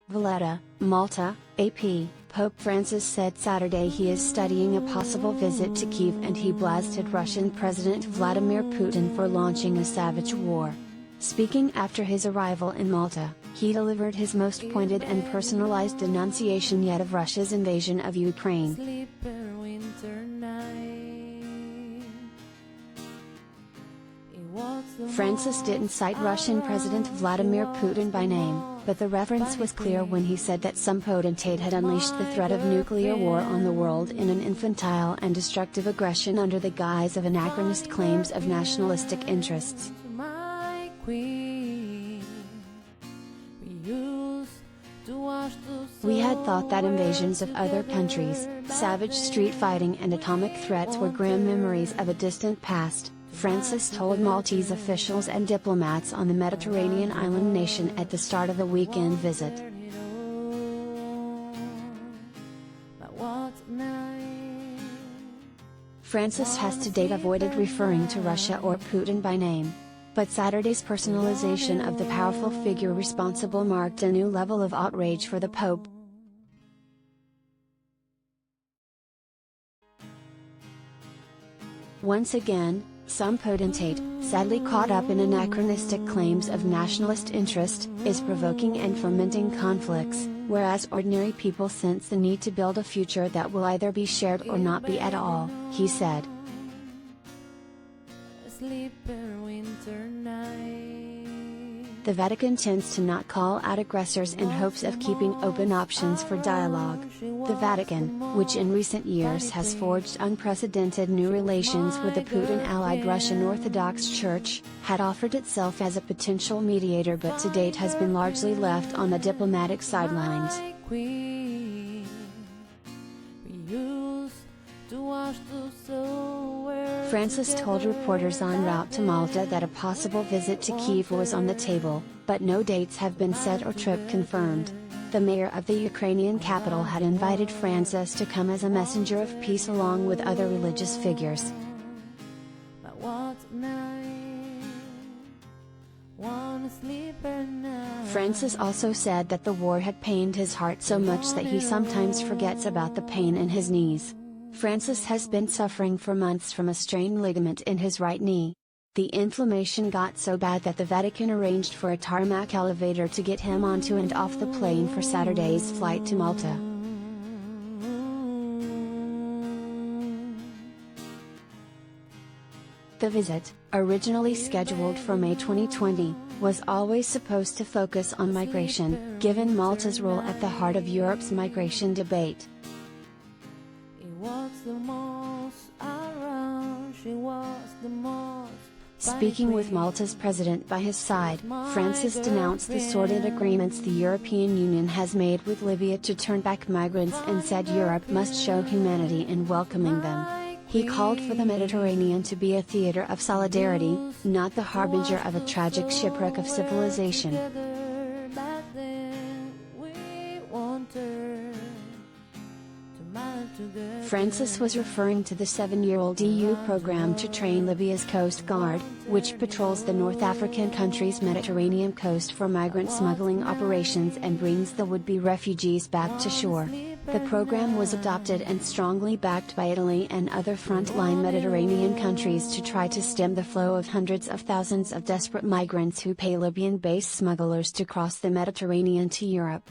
Valletta, Malta, AP, Pope Francis said Saturday he is studying a possible visit to Kyiv and he blasted Russian President Vladimir Putin for launching a savage war. Speaking after his arrival in Malta, he delivered his most pointed and personalized denunciation yet of Russia's invasion of Ukraine. Francis didn't cite Russian President Vladimir Putin by name, but the reference was clear when he said that some potentate had unleashed the threat of nuclear war on the world in an infantile and destructive aggression under the guise of anachronist claims of nationalistic interests. We had thought that invasions of other countries, savage street fighting and atomic threats were grim memories of a distant past, Francis told Maltese officials and diplomats on the Mediterranean island nation at the start of the weekend visit. Francis has to date avoided referring to Russia or Putin by name. But Saturday's personalization of the powerful figure responsible marked a new level of outrage for the Pope. Once again, some potentate, sadly caught up in anachronistic claims of nationalist interest, is provoking and fomenting conflicts, whereas ordinary people sense the need to build a future that will either be shared or not be at all, he said. The Vatican tends to not call out aggressors in hopes of keeping open options for dialogue. The Vatican, which in recent years has forged unprecedented new relations with the Putin-allied Russian Orthodox Church, had offered itself as a potential mediator but to date has been largely left on the diplomatic sidelines. Francis told reporters en route to Malta that a possible visit to Kyiv was on the table, but no dates have been set or trip confirmed. The mayor of the Ukrainian capital had invited Francis to come as a messenger of peace along with other religious figures. Francis also said that the war had pained his heart so much that he sometimes forgets about the pain in his knees. Francis has been suffering for months from a strained ligament in his right knee. The inflammation got so bad that the Vatican arranged for a tarmac elevator to get him onto and off the plane for Saturday's flight to Malta. The visit, originally scheduled for May 2020, was always supposed to focus on migration, given Malta's role at the heart of Europe's migration debate. Speaking with Malta's president by his side, Francis denounced the sordid agreements the European Union has made with Libya to turn back migrants and said Europe must show humanity in welcoming them. He called for the Mediterranean to be a theater of solidarity, not the harbinger of a tragic shipwreck of civilization. Francis was referring to the 7-year-old EU program to train Libya's Coast Guard, which patrols the North African country's Mediterranean coast for migrant smuggling operations and brings the would-be refugees back to shore. The program was adopted and strongly backed by Italy and other front-line Mediterranean countries to try to stem the flow of hundreds of thousands of desperate migrants who pay Libyan-based smugglers to cross the Mediterranean to Europe.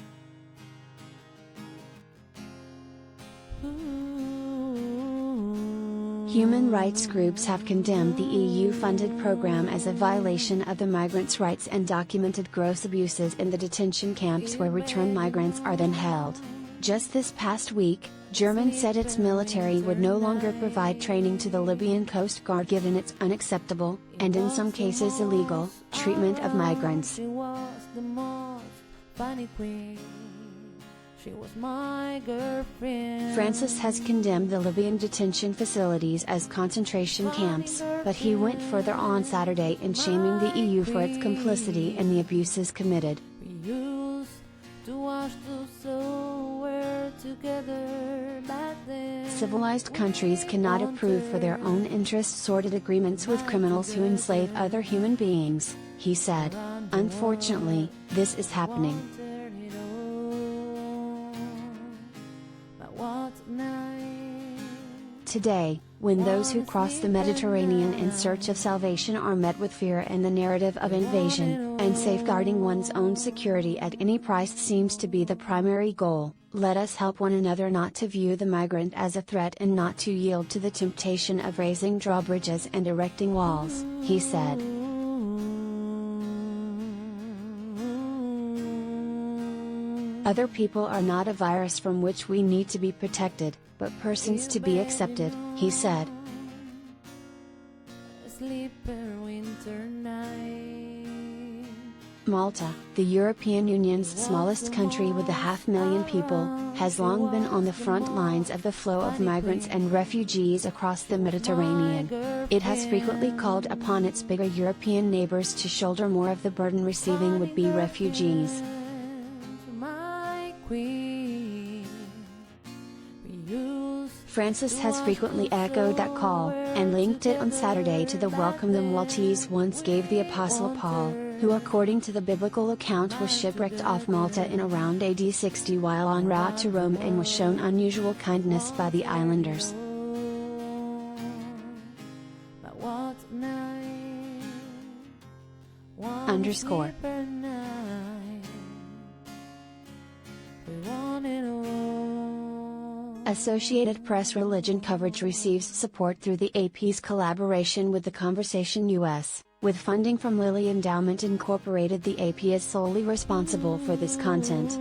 Human rights groups have condemned the EU-funded program as a violation of the migrants' rights and documented gross abuses in the detention camps where returned migrants are then held. Just this past week, Germany said its military would no longer provide training to the Libyan Coast Guard given its unacceptable, and in some cases illegal, treatment of migrants. Francis has condemned the Libyan detention facilities as concentration camps, but he went further on Saturday in shaming the EU for its complicity in the abuses committed. Civilized countries cannot approve for their own interests sordid agreements with criminals who enslave other human beings, he said. Unfortunately, this is happening. Today, when those who cross the Mediterranean in search of salvation are met with fear and the narrative of invasion, and safeguarding one's own security at any price seems to be the primary goal, let us help one another not to view the migrant as a threat and not to yield to the temptation of raising drawbridges and erecting walls, he said. Other people are not a virus from which we need to be protected, but persons to be accepted, he said. Malta, the European Union's smallest country with 500,000 people, has long been on the front lines of the flow of migrants and refugees across the Mediterranean. It has frequently called upon its bigger European neighbors to shoulder more of the burden receiving would-be refugees. Francis has frequently echoed that call, and linked it on Saturday to the welcome the Maltese once gave the Apostle Paul, who according to the biblical account was shipwrecked off Malta in around AD 60 while en route to Rome and was shown unusual kindness by the islanders. _ Associated Press religion coverage receives support through the AP's collaboration with The Conversation US, with funding from Lilly Endowment Incorporated. The AP is solely responsible for this content.